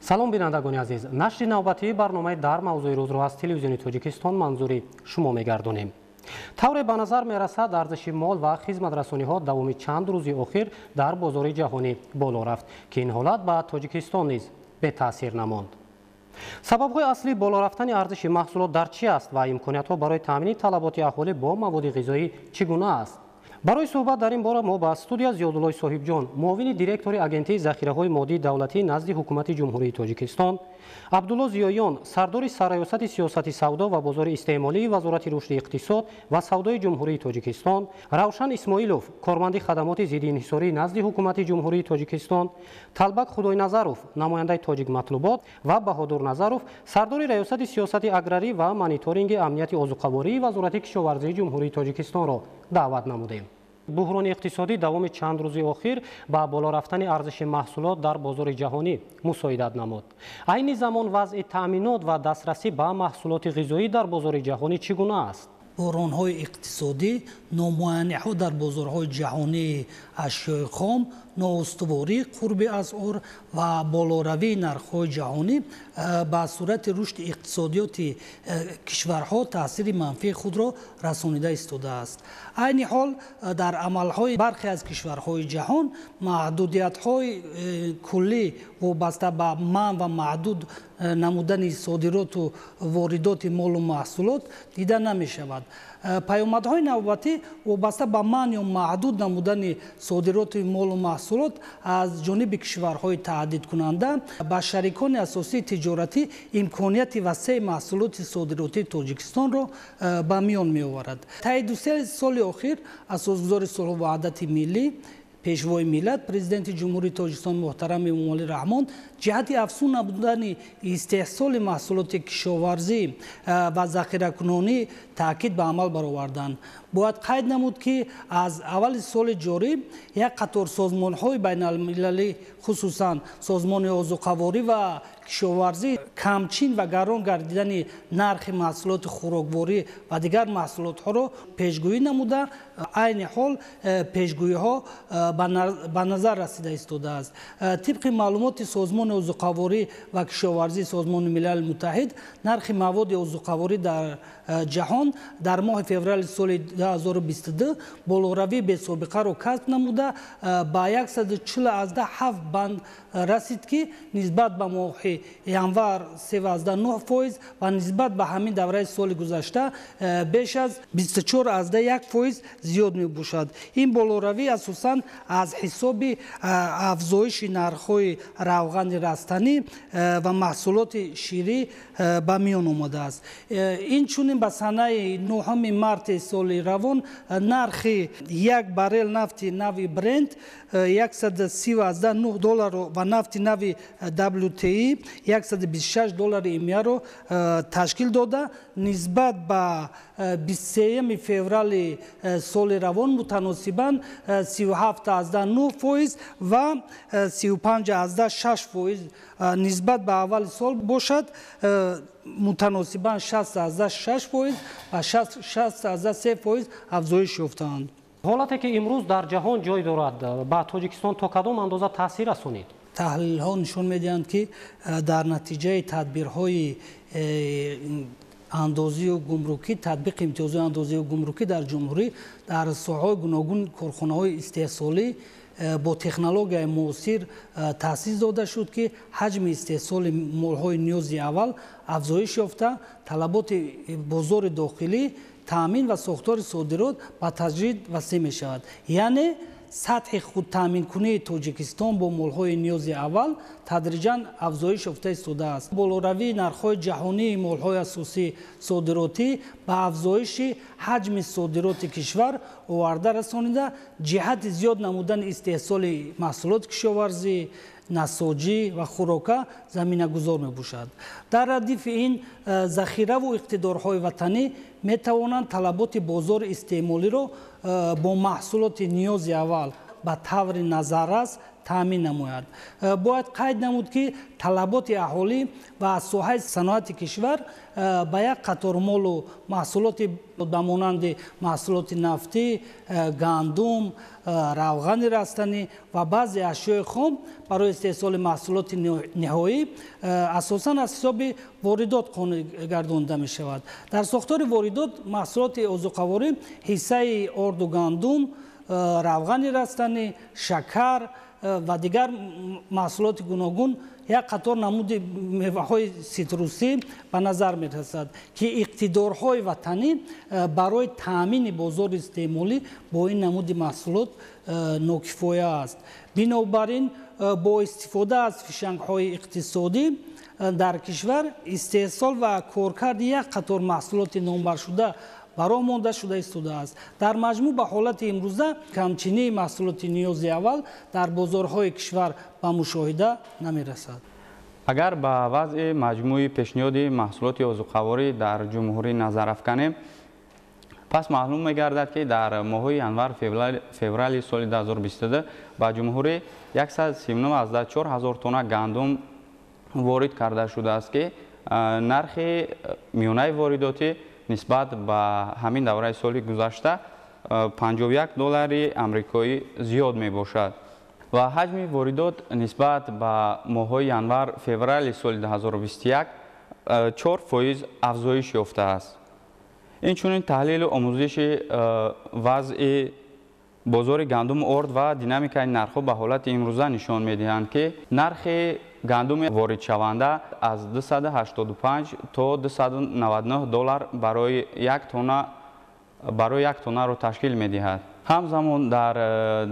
салом бинандагони азиз, нашри навбатии барномаи дар мавзӯи рӯзро аз телевизиони Тоҷикистон манзури шумо мегардонем. тавре ба назар мерасад арзиши мол ва хизматрасониҳо давоми чанд рӯзи охир дар бозори ҷаҳонӣ боло рафт, ки ин ҳолат ба Тоҷикистон низ бетаъсир намонд. сабабҳои аслии боло рафтани арзиши маҳсулот дар чи аст ва имкониятҳо барои таъмини талаботи аҳолӣ бо маводи ғизоӣ чӣ гуна аст? барои суҳбат дар ин бора мо ба студия Зиёдуллои Соҳибҷон, муовини директори агентии захираҳои моддии давлатӣ назди ҳукумати ҷумҳурии Тоҷикистон, Абдулло Зиёён, сардори сарраёсати сиёсати савдо ва бозори истеъмолии Вазорати рушди иқтисод ва савдои ҷумҳурии Тоҷикистон, Равшан Исмоилов, корманди хадамоти зиддиинҳисорӣ назди ҳукумати ҷумҳурии Тоҷикистон, Талбак Худойназаров, намояндаи Тоҷик матлубот ва Баҳодур Назаров, сардори раёсати сиёсати аграрӣ ва мониторинги амнияти озуқавории Вазорати кишоварзии ҷумҳурии Тоҷикистонро даъват намудем. буҳрони иқтисодӣ давоми чанд рӯзи охир ба боло рафтани арзиши маҳсулот дар бозори ҷаҳонӣ мусоидат намуд. айни замон вазъи таъминот ва дастрасӣ ба маҳсулоти ғизоӣ дар бозори ҷаҳонӣ чӣ гуна аст? буҳронҳои иқтисодӣ, номуайяниҳо дар бозорҳои ҷаҳонии ашёи хом, ноустуворӣ, қурби асъор ва болоравии нархҳои ҷаҳонӣ ба сурати рушди иқтисодиёти кишварҳо таъсири манфии худро расонида истодааст. айни ҳол дар амалҳои бархе аз кишварҳои ҷаҳон маҳдудиятҳои куллӣ вобаста ба манъ ва маҳдуд намудани содироту воридоти молу маҳсулот дида намешавад. паёмадҳои навбатӣ вобаста ба манъ ё маҳдуд намудани содироти молу маҳсулот аз ҷониби кишварҳои таҳдидкунанда ба шарикони асосии тиҷоратӣ имконияти васеъи маҳсулоти содиротии Тоҷикистонро ба миён меоварад. таи 2 соли охир асосгузори сулҳу ваҳдати миллӣ, пешвои миллат, президенти ҷумҳурии Тоҷикистон муҳтарами Эмомалӣ Раҳмон ҷиҳати афзун намудани истеҳсоли маҳсулоти кишоварзӣ ва захиракунонӣ таъкид ба амал бароварданд. бояд қайд намуд, ки аз аввали соли ҷорӣ як қатор созмонҳои байналмилалӣ, хусусан созмони озуқаворӣ ва кишоварзӣ камчин ва гарон гардидани нархи маҳсулоти хӯрокворӣ ва дигар маҳсулотҳоро пешгӯӣ намуда, айни ҳол пешгӯиҳо ба назар расида истодааст. тибқи маълумоти созмони озуқаворӣ ва кишоварзии Созмони Милали Муттаҳид, нархи маводи озуқаворӣ дар ҷаҳон дар моҳи феврали соли 2022 болоравии бесобиқаро касб намуда ба 147 банд расид, ки нисбат ба моҳи январ 3,9% ва нисбат ба ҳамин давраи соли гузашта беш аз 24,1% зиёд мебошад. ин болоравӣ асосан аз ҳисоби афзоиши нархҳои равғани растанӣ ва маҳсулоти ширӣ ба миён омадааст. инчунин ба санаи 9 марти соли равон нархи як баррел нафти нави Brent $139 ва нафти нави WTI $126 имияро ташкил дода, нисбат ба 23 феврали соли равон мутаносибан 37,9% ва 35,6% нисбат ба аввали сол бошад, мутаносибан 60,6% ва 60,3% афзоиш ёфтаанд. ҳолате ки имрӯз дар ҷаҳон ҷой дорад, ба Тоҷикистон то кадом андоза таъсир расонид? таҳлилҳо нишон медиҳанд, ки дар натиҷаи тадбирҳои андозию гумрукӣ, татбиқи имтиёзҳои андозию гумрукӣ дар ҷумҳурӣ дар соҳаҳои гуногун корхонаҳои истеҳсолӣ бо технологияи муосир таъсис дода шуд, ки ҳаҷми истеҳсоли молҳои ниёзи аввал афзоиш ёфта, талаботи бозори дохилӣ, таъмин ва сохтори содирот ба тадрид васеъ мешавад. яъне сатҳи худтаъминкунии Тоҷикистон бо молҳои ниёзи аввал тадриҷан афзоиш ёфта истодааст. болоравии нархҳои ҷаҳонии молҳои асосии содиротӣ ба афзоиши ҳаҷми содироти кишвар оварда расонида, ҷиҳати зиёд намудани истеҳсоли маҳсулоти кишоварзӣ, насоҷӣ ва хӯрока заминагузор мебошад. дар радифи ин захираву иқтидорҳои ватанӣ метавонанд талаботи бозори истеъмолиро бо маҳсулоти ниёзи аввал ба таври назаррас таъмин намояд. Бояд қайд намуд ки талаботи аҳолӣ ва соҳаи саноати кишвар ба як қатор молу маҳсулоти ба монанди маҳсулоти нафтӣ, гандум, равғани растанӣ ва баъзе ашёи хом барои истеҳсоли маҳсулоти ниҳоӣ асосан аз ҳисоби воридот қонеъ гардонида мешавад. Дар сохтори воридот маҳсулоти озуқаворӣ ҳиссаи орду гандум, равғани растанӣ, шакар ва дигар маҳсулоти гуногун як қатор намуди меваҳои ситрусӣ ба назар мерасад ки иқтидорҳои ватанӣ барои таъмини бозори истеъмолӣ бо ин намуди маҳсулот нокифоя аст. Бинобар ин бо истифода аз фишангҳои иқтисодӣ дар кишвар истеҳсол ва коркарди як қатор маҳсулоти номбаршуда баро монда шуда истодааст. Дар маҷмӯъ ба ҳолати имрӯза камчинии маҳсулоти ниёзи аввал дар бозорҳои кишвар ба мушоҳида намерасад. агар ба вазъи маҷмӯи пешниҳоди маҳсулоти озуқаворӣ дар ҷумҳурӣ назар афканем, пас маълум мегардад ки дар моҳҳои январ феврали соли 2022 ба ҷумҳурӣ 139,4 ҳазор тонна гандум ворид карда шудааст ки нархи миёнаи воридотӣ нисбат ба ҳамин давраи соли гузашта $51 амрикоӣ зиёд мебошад ва ҳаҷми воридот нисбат ба моҳҳои январ феврали соли 2021 4% афзоиш ёфтааст. инчунин таҳлилу омӯзиши вазъи бозори гандум орд ва динамикаи нархҳо ба ҳолати имрӯза нишон медиҳанд ки нархи гандуми воридшаванда аз $285 то $299 барои як тоннаро ташкил медиҳад. ҳамзамон дар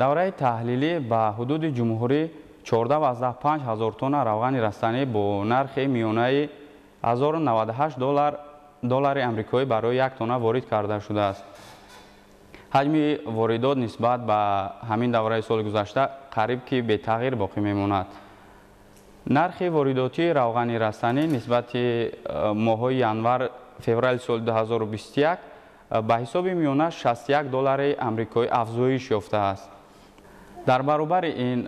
давраи таҳлилӣ ба ҳудуди ҷумҳурӣ 14,5 ҳазор тонна равғани растанӣ бо нархи миёнаи $198 амрикоӣ барои як тонна ворид карда шудааст. ҳаҷми воридот нисбат ба ҳамин давраи соли гузашта қариб ки бетағйир боқӣ мемонад. нархи воридотии равғани растанӣ нисбати моҳҳои январ феврали соли 2021 ба ҳисоби миёна $61 амрикоӣ афзоиш ёфтааст. дар баробари ин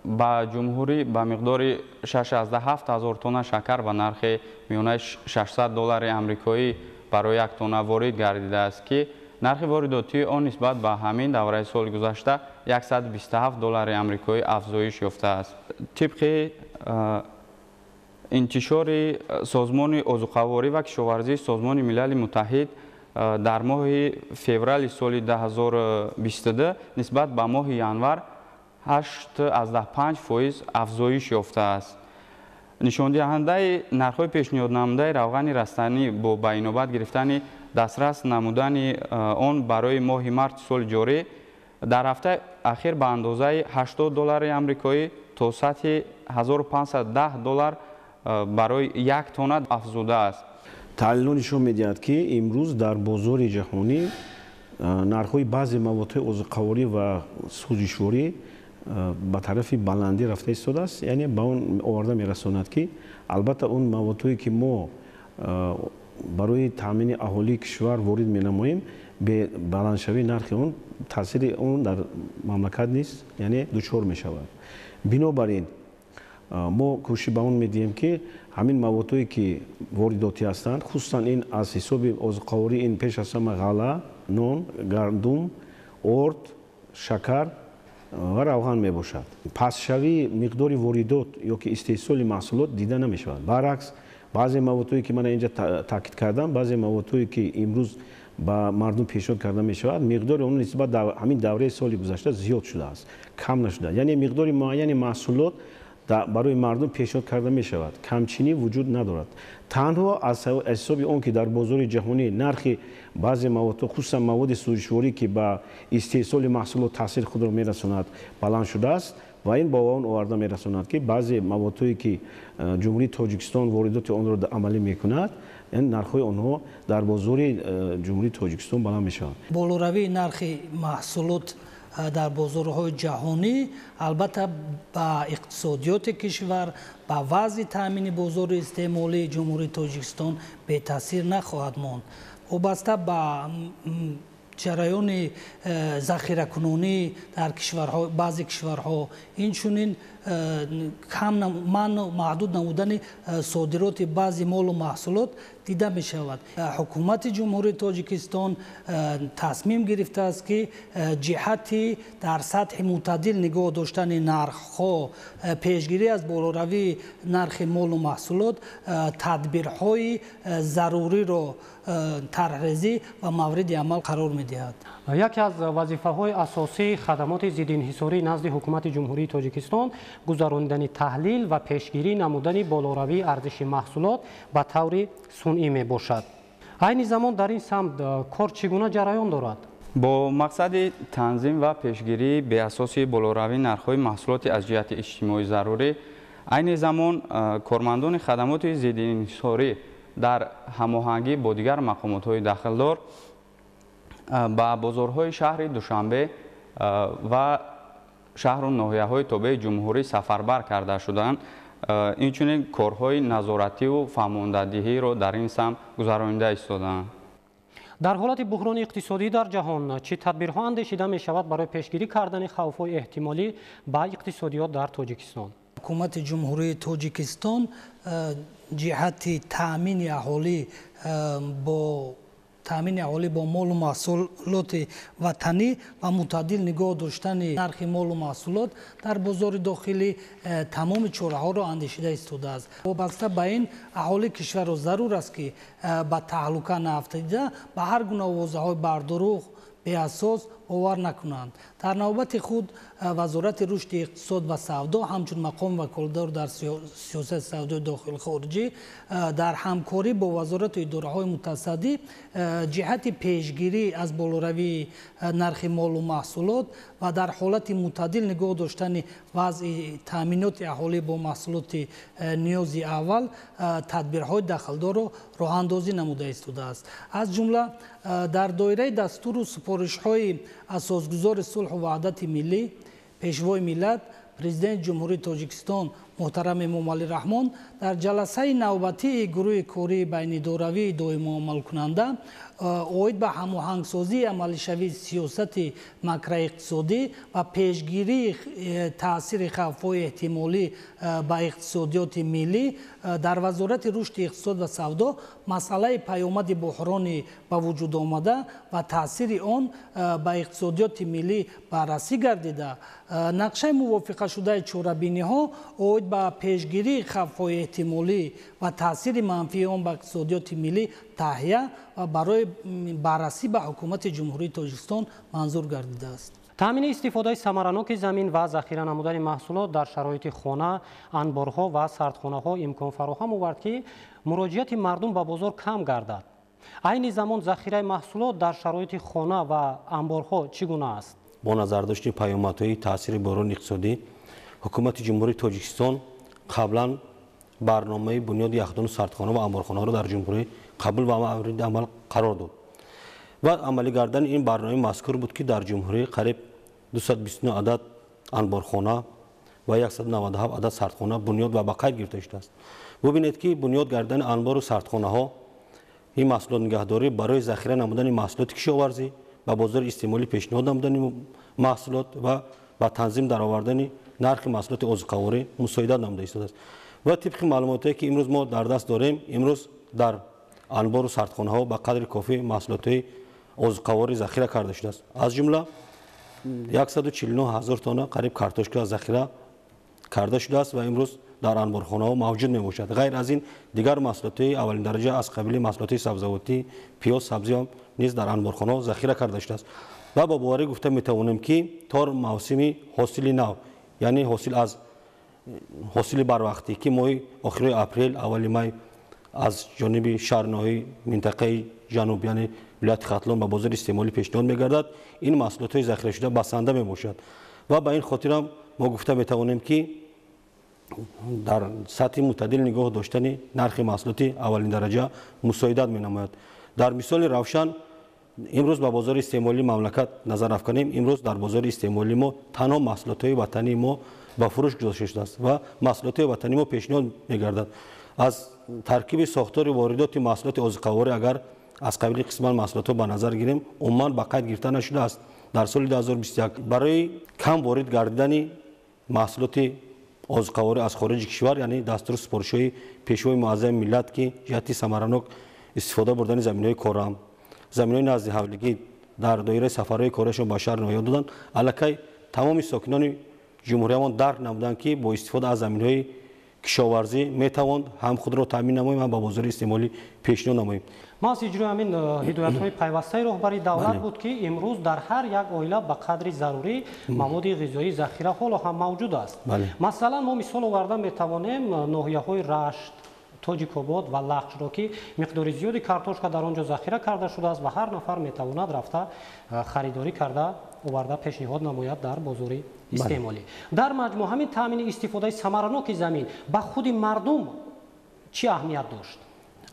ба ҷумҳурӣ ба миқдори 67 ҳазор тонна шакар ба нархи миёнаи $600 амрикоӣ барои як тонна ворид гардидааст ки нархи воридотии он нисбат ба ҳамин давраи соли гузашта $127 амрикоӣ афзоиш ёфтааст. тибқи интишори созмони озуқаворӣ ва кишоварзии созмони милали муттаҳид дар моҳи феврали соли 2022 нисбат ба моҳи январ 8,5% афзоиш ёфтааст. нишондиҳандаи нархҳои пешниҳоднамудаи равғани растанӣ бо ба инобат гирифтани дастрас намудани он барои моҳи марти соли ҷорӣ дар ҳафтаи ахир ба андозаи $80 амрикоӣ то сатҳи $1510 барои як тонна афзудааст. таҳлилҳо нишон медиҳад ки имрӯз дар бозори ҷаҳонӣ нархҳои баъзе маводҳои озуқаворӣ ва сӯзишворӣ ба тарафи баландӣ рафта истодааст. яъне ба он оварда мерасонад ки албатта он маводҳое ки мо барои таъмини аҳолии кишвар ворид менамоем бе баландшавии нархи он таъсири он дар мамлакат низ яъне дучор мешавад. бинобар ин мо кӯшиш ба он медиҳем ки ҳамин маводҳое ки воридотӣ ҳастанд хусусан ин аз ҳисоби озуқаворӣ ин пеш аз ҳама ғалла, нон, гандум, орд, шакар ва равған мебошад. пасшавии миқдори воридот ё ки истеҳсоли маҳсулот дида намешавад. баръакс баъзе маводҳое ки ман инҷа таъкид кардам, баъзе маводҳое ки имрӯз ба мардум пешниҳод карда мешавад, миқдори он нисбат ҳамин давраи соли гузашта зиёд шудааст, кам нашуда. яъне миқдори муайяни маҳсулот барои мардум пешниҳод карда мешавад, камчинӣ вуҷуд надорад. танҳо аз ҳисоби он ки дар бозори ҷаҳонӣ нархи баъзе маводҳо хусусан маводи сӯзишворӣ ки ба истеҳсоли маҳсулот таъсири худро мерасонад баланд шудааст ва ин ба он оварда мерасонад ки баъзе маводҳое ки ҷумҳурии тоҷикистон воридоти онро амалӣ мекунад нархҳои онҳо дар бозори ҷумҳурии тоҷикистон баланд мешаванд. болоравии нархи маҳсулот дар бозорҳои ҷаҳонӣ албатта ба иқтисодиёти кишвар ба вазъи таъмини бозори истеъмолии ҷумҳурии тоҷикистон бетаъсир нахоҳад монд. вобаста ба ҷараёни захиракунонӣ дар баъзе кишварҳо инчунин маҳдуд намудани содироти баъзи молу маҳсулот дида мешавад. ҳукумати ҷумҳурии Тоҷикистон тасмим гирифтааст ки ҷиҳати дар сатҳи мӯътадил нигоҳ доштани нархҳо, пешгирӣ аз болоравии нархи молу маҳсулот тадбирҳои заруриро тарҳрезӣ ва мавриди амал қарор медиҳад. яке аз вазифаҳои асосии хадамоти зиддинҳисорӣ назди ҳукумати ҷумҳурии Тоҷикистон гузарондани таҳлил ва пешгирӣ намудани болоравии арзиши маҳсулот ба таври сунъӣ мебошад. айни замон дар ин самт кор чӣ гуна ҷараён дорад? бо мақсади танзим ва пешгирӣ беасоси болоравии нархҳои маҳсулоти аз ҷиҳати иҷтимоӣ зарурӣ, айни замон кормандони хадамоти зиддинҳисорӣ дар ҳамоҳангӣ бо дигар мақомотҳои дахлдор ба бозорҳои шаҳри Душанбе ва шаҳру ноҳияҳои тобеи ҷумҳурӣ сафарбар карда шуданд. инчунин корҳои назоративу фаҳмондадиҳиро дар ин самт гузаронида истоданд. дар ҳолати буҳрони иқтисодӣ дар ҷаҳон чӣ тадбирҳо андешида мешавад барои пешгирӣ кардани хавфҳои эҳтимолӣ ба иқтисодиёт дар Тоҷикистон? ҳукумати ҷумҳурии Тоҷикистон ҷиҳати таъмини аҳолӣ бо молу маҳсулоти ватанӣ ва мӯътадил нигоҳ доштани нархи молу маҳсулот дар бозори дохилӣ тамоми чораҳоро андешида истодааст. вобаста ба ин аҳолии кишварро зарур аст ки ба таҳлука наафтида ба ҳар гуна овозаҳои бардуруғ беасос бовар накунанд. дар навбати худ вазорати рушди иқтисод ва савдо ҳамчун мақоми ваколатдор дар сиёсати савдои дохилихориҷӣ дар ҳамкорӣ бо вазорату идораҳои мутасаддӣ ҷиҳати пешгирӣ аз болоравии нархи молу маҳсулот ва дар ҳолати мӯътадил нигоҳ доштани вазъи таъминоти аҳолӣ бо маҳсулоти ниёзи аввал тадбирҳои дахлдорро роҳандозӣ намуда истодааст. аз ҷумла дар доираи дастуру супоришҳои асосгузори сулҳу ваҳдати миллӣ, пешвои миллат, президенти ҷумҳурии Тоҷикистон муҳтарам Эмомалӣ Раҳмон дар ҷаласаи навбатии гурӯҳи кории байнидоравии доимоамалкунанда оид ба ҳамоҳангсозии амалишавии сиёсати макроиқтисодӣ ва пешгирии таъсири хавфҳои эҳтимолӣ ба иқтисодиёти миллӣ дар вазорати рушди иқтисод ва савдо масъалаи паёмади буҳрони ба вуҷудомада ва таъсири он ба иқтисодиёти миллӣ баррасӣ гардида нақшаи мувофиқашудаи чорабиниҳо оид ба пешгирии хавфҳои эҳтимолӣ ва таъсири манфии он ба иқтисодиёти миллӣ таҳия ва барои баррасӣ ба ҳукумати ҷумҳурии Тоҷикистон манзур гардидааст. таъмини истифодаи самараноки замин ва захира намудани маҳсулот дар шароити хона, анборҳо ва сардхонаҳо имкон фароҳам овард ки муроҷиати мардум ба бозор кам гардад. айни замон захираи маҳсулот дар шароити хона ва анборҳо чӣ гуна аст? бо назардошти паёмадҳои таъсири бӯрони иқтисодӣ, ҳукумати ҷумҳурии Тоҷикистон қаблан барномаи бунёди яхдону сардхона ва анборхонаҳоро дар ҷумҳурӣ қабул ва мавриди амал қарор дод ва амалӣ кардани ин барномаи мазкур буд ки дар ҷумҳурӣ қариб 229 адад анборхона ва 197 адад сардхона бунёд ва ба қайд гирифта шудааст. бубинед ки бунёд кардани анбору сардхонаҳо ин маҳсулот нигаҳдорӣ барои захира намудани маҳсулоти кишоварзӣ ба бозори истеъмолӣ пешниҳод намудани маҳсулот ва ба танзим даровардани нархи маҳсулоти озуқаворӣ мусоидат намуда истодааст. ва тибқи маълумоте ки имрӯз мо дар даст дорем, имрӯз дар анбору сардхонаҳо ба қадри кофӣ маҳсулотҳои озуқаворӣ захира карда шудааст. аз ҷумла 149 000 тонна қариб картошка захира карда шудааст ва имрӯз дар анборхонаҳо мавҷуд мебошад. ғайр аз ин дигар маҳсулотҳои аввалин дараҷа аз қабили маҳсулотҳои сабзавотӣ, пиёз, сабзиҳо низ дар анборхонаҳо захира карда шудааст. ва ба боварӣ гуфта метавонем ки то мавсими ҳосили нав, яъне ҳосили барвақтӣ ки моҳи охирои апрел аввали май аз ҷониби шаҳрноҳии минтақаи ҷануб, яъне вилояти Хатлон ба бозори истеъмолӣ пешниҳод мегардад, ин маҳсулотҳои захирашуда басанда мебошад. ва ба ин хотирам мо гуфта метавонем ки дар сатҳи мӯътадил нигоҳ доштани нархи маҳсулоти аввалин дараҷа мусоидат менамояд. дар мисоли равшан имрӯз ба бозори истеъмолии мамлакат назар афканем, имрӯз дар бозори истеъмолии мо танҳо маҳсулотҳои ватании мо ба фурӯш гузошта шудааст ва маҳсулотҳои ватании мо пешниҳод мегардад. аз таркиби сохтори воридоти маҳсулоти озуқаворӣ агар از قبیل قسمت محصولات به نظر گیریم عموما به قید گرفته نشده است. در سال 2021 برای کم وارد گردیدن محصولات عضوقواری از خارج کشور یعنی دستور سپارش‌های پیشوای معظم ملت که جهت ثمراناک استفاده بردن زمین‌های کارام زمین‌های نزد حولگی در دایره سفرهای کارشون به شهر نایاد دادن الکی تمام ساکنان جمهوریمان درک نمودند که با استفاده از زمین‌های کشاورزی میتواند هم خود را تامین نماییم هم با بازار استعمالی پیشنهاد نماییم. ما از اجرای همین هدایت‌های پیوسته رهبری دولت بود که امروز در هر یک عائله به قدری ضروری مواد غذایی ذخیره حالا هم موجود است. مثلا ما مثال آورده میتوانیم ناحیه‌های رشت، تاجیک‌آباد و لخش را که مقدار زیادی کارتوشکا در آنجا ذخیره کرده شده است و هر نفر میتواند رفته خریداری کرده آورده پیشنهاد نماید در بازار استعمالی. در مجموع همین تامین استفاده ثمراناک زمین به خود مردم چه اهمیت داشت؟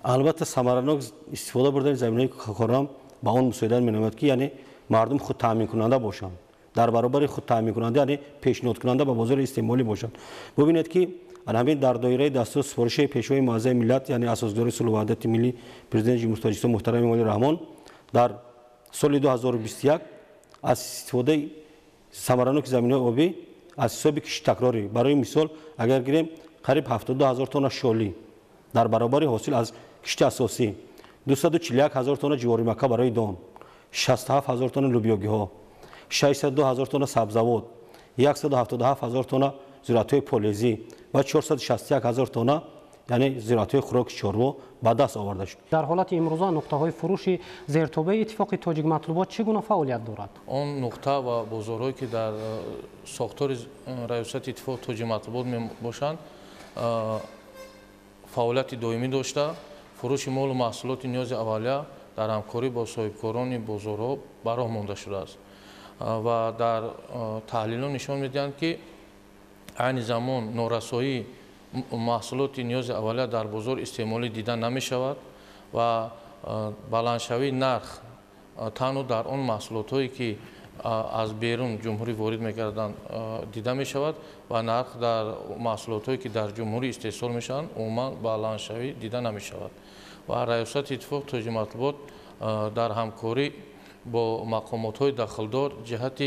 البته ثمراناک استفاده بردن زمین‌های کارام با اون مساعدت می‌نماید که یعنی مردم خود تامین کننده باشند در برابر خود تامین کننده یعنی پیشنهاد کننده به بازار استعمالی باشند. ببینید که همین در دایره دستور سپارش پیشوای معظم ملت یعنی اساسدار صلح و وحدت ملی پرزیدنت جمهوری تاجیکستان محترم امالی رحمان در سال 2021 از استفاده ثمراناک زمین‌های آبی از حساب کشت تکراری برای مثال اگر گیریم قریب 72000 تن شالی در برابر حاصل از کشت اساسی 241000 تن جواری مکه برای دان 67000 تن لوبیاگی‌ها 602000 تن سبزیجات 177000 تن زراعت‌های پالیزی و 461000 تن یعنی زراعت‌های خوراک چاروا به دست آورده شد. در حالت امروزه نقطه‌های فروش زیرتابه اتفاق تاجیک مطلوبات چگونه فعالیت دارد؟ آن نقطه و بازارهایی که در ساختار ریاست اتفاق تاجیک مطلوبات میباشند فعالیت دائمی داشته فروش مال و محصولات نیاز اولیه در همکاری با صاحبکاران بازارها براه مانده شده است و در تحلیل‌ها نشان می‌دهند که عین زمان نارسایی محصولات نیاز اولیه در بازار استعمالی دیده نمی‌شود و بلندشوی نرخ تنها در آن محصولات‌هایی که از بیرون جمهوری وارد می‌گردند دیده می‌شود و نرخ در محصولات‌هایی که در جمهوری استحصال می‌شوند عموماً بلندشوی دیده نمی‌شود و ریاست اتفاق تاجیک مطلوبات در همکاری با مقامات‌های دخلدار جهت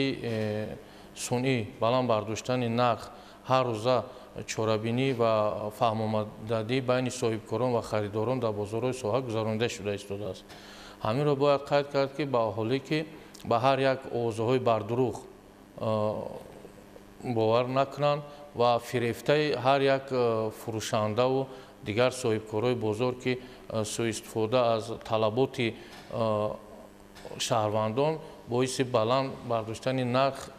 صنعی بلند برداشتن نرخ هر روزه چاره‌بینی و فهم‌آمدگی بین صاحبکاران و خریداران در بازارهای ساحه گذرانده شده ایستاده است. همین را باید قید کرد که با حالی که به هر یک اوضاع‌های بردروغ باور نکنند و فریفته هر یک فروشنده و دیگر صاحبکارای بازار که سوء استفاده از طلبات شهروندان باعث بلند برداشتن نرخ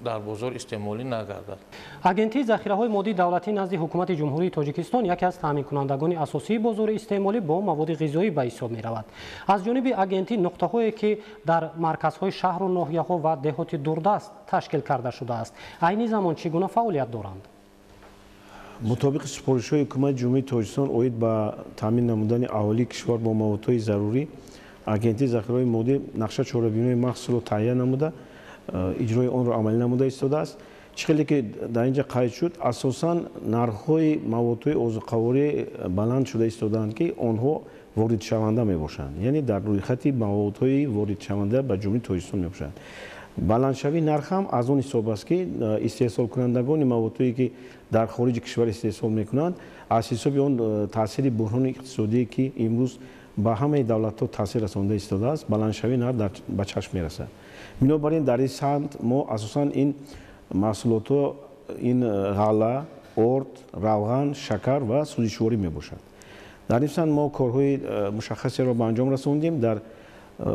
در بازار استعمالی نگردد. агентии захираҳои моддии давлатӣ назди ҳукумати ҷумҳурии тоҷикистон яке аз таъминкунандагони асосии бозори истеъмолӣ бо маводи ғизоӣ ба ҳисоб меравад. аз ҷониби агентӣ нуқтаҳое ки дар марказҳои шаҳру ноҳияҳо ва деҳоти дурдаст ташкил карда шудааст айни замон чӣ гуна фаъолият доранд? мутобиқи супоришҳои ҳукумати ҷумҳурии тоҷикистон оид ба таъмин намудани аҳолии кишвар бо маводҳои зарурӣ агентии захираҳои моддӣ нақша чорабиниҳои махсусро таҳия намуда иҷрои онро амалӣ намуда истодааст. чӣ хеле ки дар ин ҷо қайд шуд асосан нархҳои маводҳои озуқаворӣ баланд шуда истодаанд ки онҳо воридшаванда мебошанд яъне дар рӯйхати маводҳои воридшаванда ба ҷумҳурии тоҷикистон мебошанд. баландшавии нарх ҳам аз он ҳисоб аст ки истеҳсолкунандагони маводҳое ки дар хориҷи кишвар истеҳсол мекунанд аз ҳисоби он таъсири буҳрони иқтисодие ки имрӯз ба ҳамаи давлатҳо таъсир расонда истодааст баландшавии нарх ба чашм мерасад. бинобар ин дар ин самт мо асосан ин маҳсулотҳо ин ғалла орд равған шакар ва сӯзишворӣ мебошад. дар ин самт мо корҳои мушаххасеро ба анҷом расондем. дар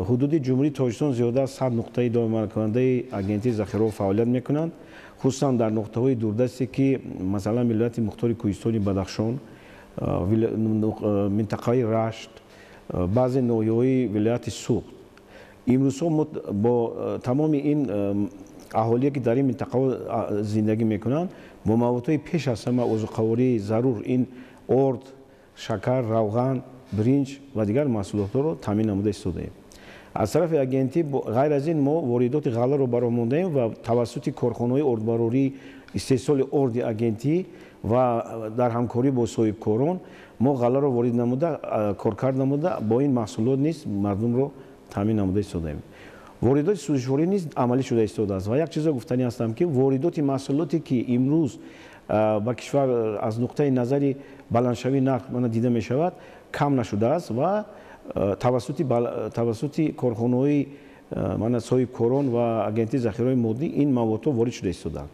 ҳудуди ҷумҳурии тоҷикистон зиёда аз 100 нуқтаи доимкунандаи агентии захираҳо фаъолият мекунанд хусусан дар нуқтаҳои дурдасте ки масалан вилояти мухтори кӯҳистони бадахшон минтақаи рашт баъзе ноҳияҳои вилояти суғд имрӯзҳо бо тамоми ин аҳолие ки дар ин минтақаҳо зиндагӣ мекунанд бо маводҳои пеш аз ҳама озуқавории зарур ин орд шакар равған бринҷ ва дигар маҳсулотҳоро таъмин намуда истодаем. аз тарафи агентӣ ғайр аз ин мо воридоти ғалларо баромондаем ва тавассути корхонаҳои ордбарории истеҳсоли орди агентӣ ва дар ҳамкорӣ бо соҳибкорон мо ғалларо ворид намуда коркард намуда бо ин маҳсулот низ мардумро таъмин намуда истодаем. воридоти сӯзишворӣ низ амалӣ шуда истодааст ва як чизро гуфтанӣ ҳастам ки воридоти маҳсулоте ки имрӯз ба кишвар аз нуқтаи назари баландшавии нарх мана дида мешавад кам нашудааст ва тавассути корхонаҳои мана соҳибкорон ва агентии захираҳои моддӣ ин маводҳо ворид шуда истодаанд.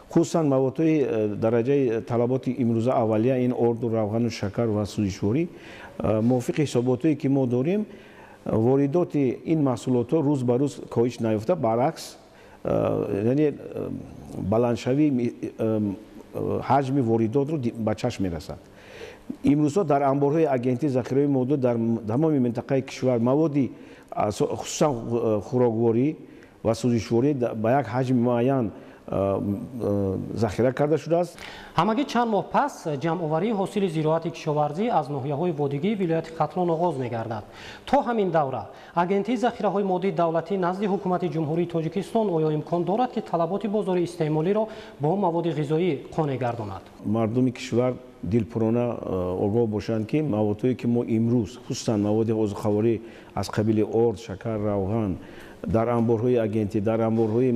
хусусан маводҳои дараҷаи талаботи имрӯза аввалия ин орду равғану шакар ва сӯзишворӣ мувофиқи ҳисоботое ки мо дорем воридоти ин маҳсулотҳо рӯз ба рӯз коҳиш наёфта баръакс яъне баландшавии ҳаҷми воридотро ба чашм мерасад. имрӯзҳо дар амборҳои агентии захираҳои моддӣ дар тамоми минтақаи кишвар маводи хусусан хӯрокворӣ ва сӯзишворӣ ба як ҳаҷми муайян захира карда шудааст. ҳамагӣ чанд моҳ пас ҷамъоварии ҳосили зироати кишоварзӣ аз ноҳияҳои водигии вилояти хатлон оғоз мегардад. То ҳамин давра агентии захираҳои моддии давлатӣ назди ҳукумати ҷумҳурии Тоҷикистон оё имкон дорад ки талаботи бозори истеъмолиро бо маводи ғизоӣ қонеъ гардонад? Мардуми кишвар дилпурона огоҳ бошанд ки маводҳое ки мо имрӯз хусусан маводи озуқаворӣ аз қабили орд, шакар, равған дар амборҳои агентӣ дар амборҳои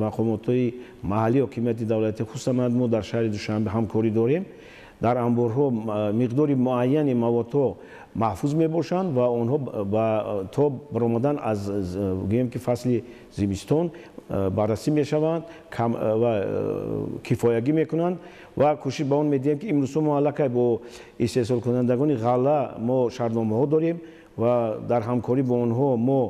мақомотҳои маҳаллии ҳокимияти давлатӣ хусусан мо дар шаҳри Душанбе ҳамкорӣ дорем. дар амборҳо миқдори муайяни маводҳо маҳфуз мебошанд ва онҳо то баромадан аз гӯем ки фасли зимистон баррасӣ мешаванд ва кифоягӣ мекунанд ва кӯшиш ба он медиҳем ки имрӯзҳо мо аллакай бо истеҳсолкунандагони ғалла мо шартномаҳо дорем ва дар ҳамкорӣ бо онҳо мо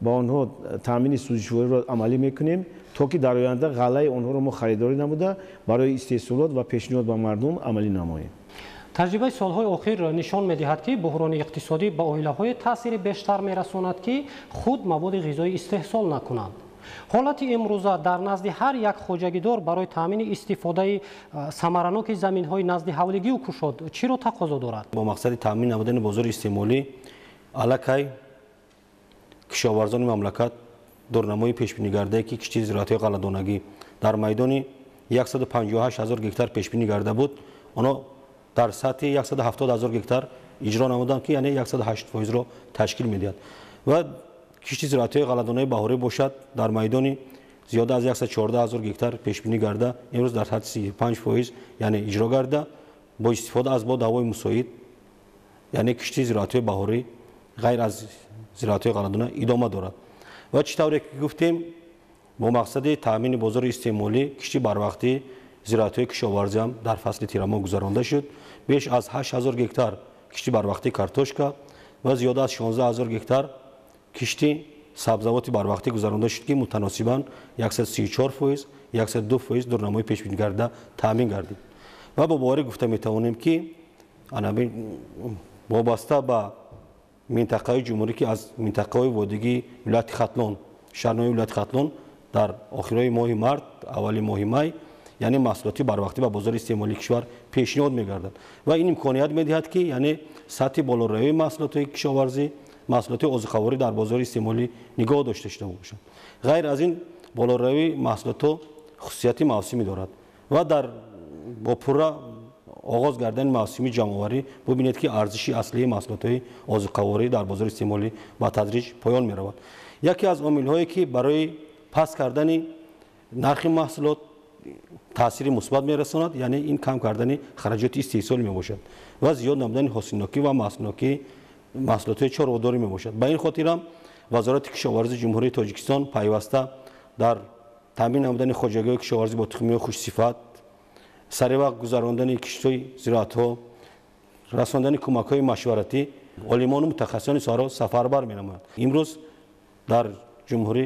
ба онҳо таъмини сӯзишвориро амалӣ мекунем то ки дар оянда ғаллаи онҳоро мо харидорӣ намуда барои истеҳсолот ва пешниҳод ба мардум амалӣ намоем. таҷрибаи солҳои охир нишон медиҳад ки буҳрони иқтисодӣ ба оилаҳое таъсири бештар мерасонад ки худ маводи ғизоӣ истеҳсол накунанд. ҳолати имрӯза дар назди ҳар як хоҷагидор барои таъмини истифодаи самараноки заминҳои назди ҳавлигию кушод чиро тақозо дорад? бо мақсади таъмин намудани бозори истеъмолӣ аллакай кишоварзони мамлакат дурнамои пешбинӣ ки киштии зироатҳои ғалладонагӣ дар майдони 158 000 гектар пешбинӣ карда буд, оно дар сатҳи 170 000 гектар иҷро намуданд ки яъне 108%-ро ташкил медиҳад ва киштии зироатҳои ғалладонаи баҳорӣ бошад дар майдони зиёда аз 114 000 гектар пешбинӣ карда имрӯз дар сатҳи 35% яъне иҷро карда бо истифода аз бод ҳавои мусоид яъне киштии зироатҳои баҳорӣ ғайр аз зироатҳои ғалладона идома дорад ва чӣ тавре ки гуфтем бо мақсади таъмини бозори истеъмолӣ киштии барвақтӣ зироатҳои кишоварзӣ ҳам дар фасли тирамоҳ гузаронда шуд. беш аз 8 000 гектар киштии барвақтии картошка ва зиёда аз 16 000 гектар киштии сабзавоти барвақтӣ гузаронда шуд ки мутаносибан 134%, 102% дурнамои пешбинӣ карда таъмин гардид. ва бо боварӣ гуфта метавонем ки вобаста ба минтақаи ҷумҳурӣ ки аз минтақаҳои водигии вилояти хатлон шаҳрнои вилояти хатлон дар охирҳои моҳи март аввали моҳи май яъне маҳсулоти барвақтӣ ба бозори истеъмолии кишвар пешниҳод мегардад ва ин имконият медиҳад ки яъне сатҳи болоравии маҳсулотҳои кишоварзӣ маҳсулоти озуқаворӣ дар бозори истеъмолӣ нигоҳ дошта шуда бошанд. ғайр аз ин болоравии маҳсулотҳо хусусияти мавсимӣ дорад ва дар бо пурра оғоз гардани мавсими ҷамъоварӣ бубинед ки арзиши аслии маҳсулотҳои озуқаворӣ дар бозори истеъмолӣ ба тадриҷ поён меравад. яке аз омилҳое ки барои паст кардани нархи маҳсулот таъсири мусбат мерасонад яъне ин кам кардани хараҷоти истеҳсол мебошад ва зиёд намудани ҳосилнокӣ ва маҳсулнокии маҳсулотҳои чорводорӣ мебошад. ба ин хотирам вазорати кишоварзии ҷумҳурии Тоҷикистон пайваста дар таъмин намудани хоҷагиҳои кишоварзӣ бо тухмиҳои хушсифат саривақт гузарондани киштои зироатҳо расондани кӯмакҳои машваратӣ олимону мутахассисони соҳаро сафарбар менамоянд. имрӯз дар ҷумҳурӣ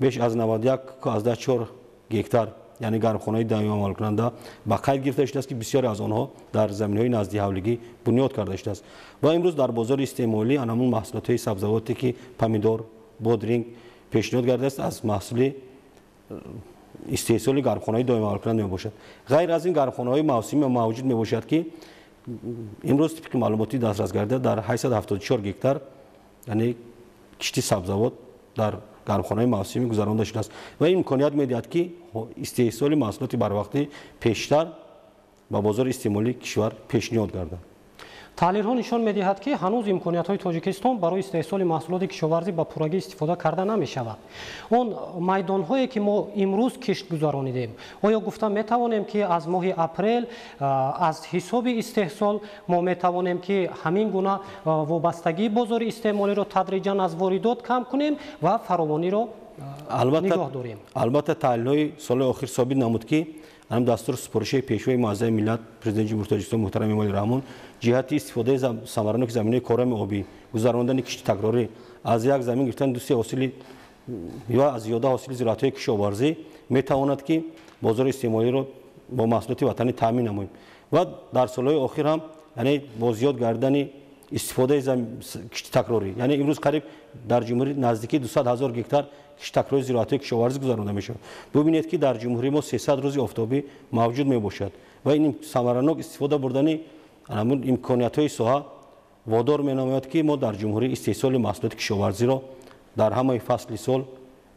беш аз 91,4 гектар яъне гармхонаҳои даимӣ амалкунанда ба қайд гирифта шудааст ки бисёре аз онҳо дар заминҳои назди ҳавлигӣ бунёд карда шудааст ва имрӯз дар бозори истеъмолӣ анамун маҳсулотҳои сабзавоте ки помидор бодринг пешниҳод гардааст аз маҳсули истеҳсоли гармхонаҳои доимавалкунанд мебошад. ғайр аз ин гармхонаҳои мавсимӣ мавҷуд мебошад ки имрӯз тибқи маълумоти дастрас гардида дар 874 гектар яъне киштии сабзавот дар гармхонаҳои мавсимӣ гузаронда шудааст ва ин имконият медиҳад ки истеҳсоли маҳсулоти барвақтӣ пештар ба бозори истеъмолии кишвар пешниҳод гардад. таҳлилҳо нишон медиҳад ки ҳанӯз имкониятҳои тоҷикистон барои истеҳсоли маҳсулоти кишоварзӣ ба пуррагӣ истифода карда намешавад. Он майдонҳое ки мо имрӯз кишт гузаронидем, оё гуфта метавонем ки аз моҳи апрел аз ҳисоби истеҳсол мо метавонем ки ҳамин гуна вобастагии бозори истеъмолиро тадриҷан аз воридот кам кунем ва фаровониро нигоҳ дорем. албатта таҳлилҳои соли охир собит намуд ки ҳам дастур супориши пешвои муаззаи миллат президенти ҷумҳурии Тоҷикистон муҳтарам Эмомали Раҳмон ҷиҳати истифодаи самараноки заминаи корами обӣ, гузарондани кишти такрорӣ аз як замин гирифтани дуси ҳосили ё аз зиёда ҳосили зироатҳои кишоварзӣ метавонад ки бозори истеъмолиро бо маҳсулоти ватанӣ таъмин намоем ва дар солҳои охир ҳам яъне бо зиёд гардани истифодаи кишти такрорӣ, яъне имрӯз қариб дар ҷумҳурӣ наздики 200 000 гектар кишти такрори зироатҳои кишоварзӣ гузаронда мешавад. Бубинед ки дар ҷумҳурӣ мо 300 рӯзи офтобӣ мавҷуд мебошад ва ин самаранок истифода бурдани имкониятҳои соҳа водор менамояд ки мо дар ҷумҳурӣ истеҳсоли маҳсулоти кишоварзиро дар ҳамаи фасли сол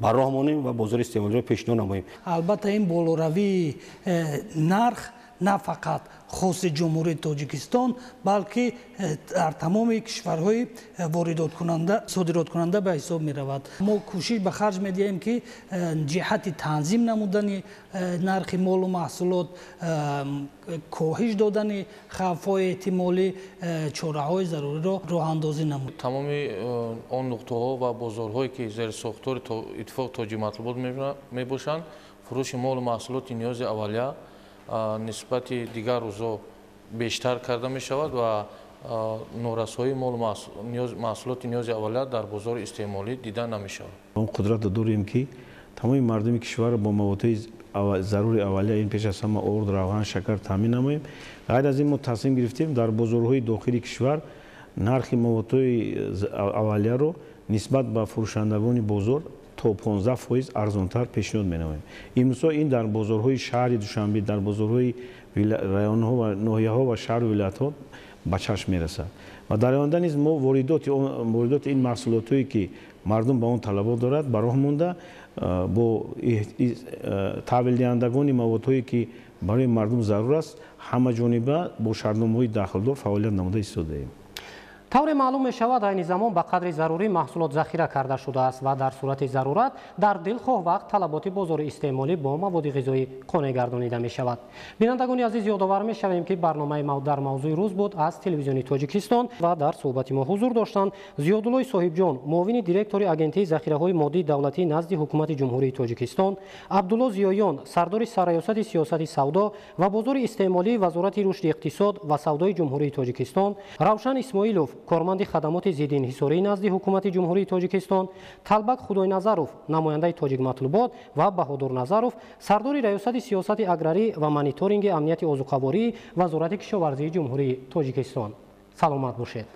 ба роҳ монем ва бозори истеъмолиро пешниҳод намоем. албатта ин болоравии нарх на фақат хоси ҷумҳурии Тоҷикистон, балки дар тамоми кишварҳои содироткунанда ба ҳисоб меравад. Мо кӯшиш ба харҷ медиҳем ки ҷиҳати танзим намудани нархи молу маҳсулот, коҳиш додани хавфҳои эҳтимолӣ, чораҳои заруриро роҳандозӣ намуд. тамоми он нуқтаҳо ва бозорҳое ки зери сохтори иттифоқи тоҷи матлубот мебошанд, фурӯши молу маҳсулоти ниёзи аввалия нисбати дигар рӯзҳо бештар карда мешавад ва норасоии молу маҳсулоти ниёзи аввалия дар бозори истеъмолӣ дида намешавад. он қудратро дорем ки тамоми мардуми кишвар бо маводҳои зарури аввалия ин пеш аз ҳама орд, равған, шакар таъмин намоем. ғайр аз ин мо тасмим гирифтем дар бозорҳои дохили кишвар нархи маводҳои аввалияро нисбат ба фурӯшандагони бозор то 15% арзонтар пешниҳод менамоем. имрӯзҳо ин дар бозорҳои шаҳри Душанбе, дар бозорҳои районҳо ва ноҳияҳо ва шаҳру вилоятҳо ба чашм мерасад. ва дар оянда низ мо воридоти ин маҳсулотҳое ки мардум ба он талабот дорад ба роҳ монда бо таҳвилдиҳандагони маводҳое ки барои мардум зарур аст ҳамаҷониба бо шартномаҳои дахлдор фаъолият намуда истодаем. тавре маълум мешавад айни замон ба қадри зарурӣ маҳсулот захира карда шудааст ва дар сурати зарурат дар дилхоҳ вақт талаботи бозори истеъмолӣ бо маводи ғизоӣ қонеъ гардонида мешавад. бинандагони азиз ёдовар мешавем ки барномаи дар мавзӯи рӯз буд аз телевизиони Тоҷикистон ва дар суҳбати мо ҳузур доштанд Зиёдуллои Соҳибҷон, муовини директори агентии захираҳои моддии давлатӣ назди ҳукумати ҷумҳурии Тоҷикистон, Абдулло Зиёён, сардори сарраёсати сиёсати савдо ва бозори истеъмолии Вазорати рушди иқтисод ва савдои ҷумҳурии Тоҷикистон, Равшан Исмоилов, корманди хадамоти зиддиинҳисории назди ҳукумати ҷумҳурии Тоҷикистон, Талбак Худойназаров, намояндаи Тоҷик матлубот ва Баҳодур Назаров, сардори раёсати сиёсати аграрӣ ва мониторинги амнияти озуқавории Вазорати кишоварзии ҷумҳурии Тоҷикистон. Саломат бошед.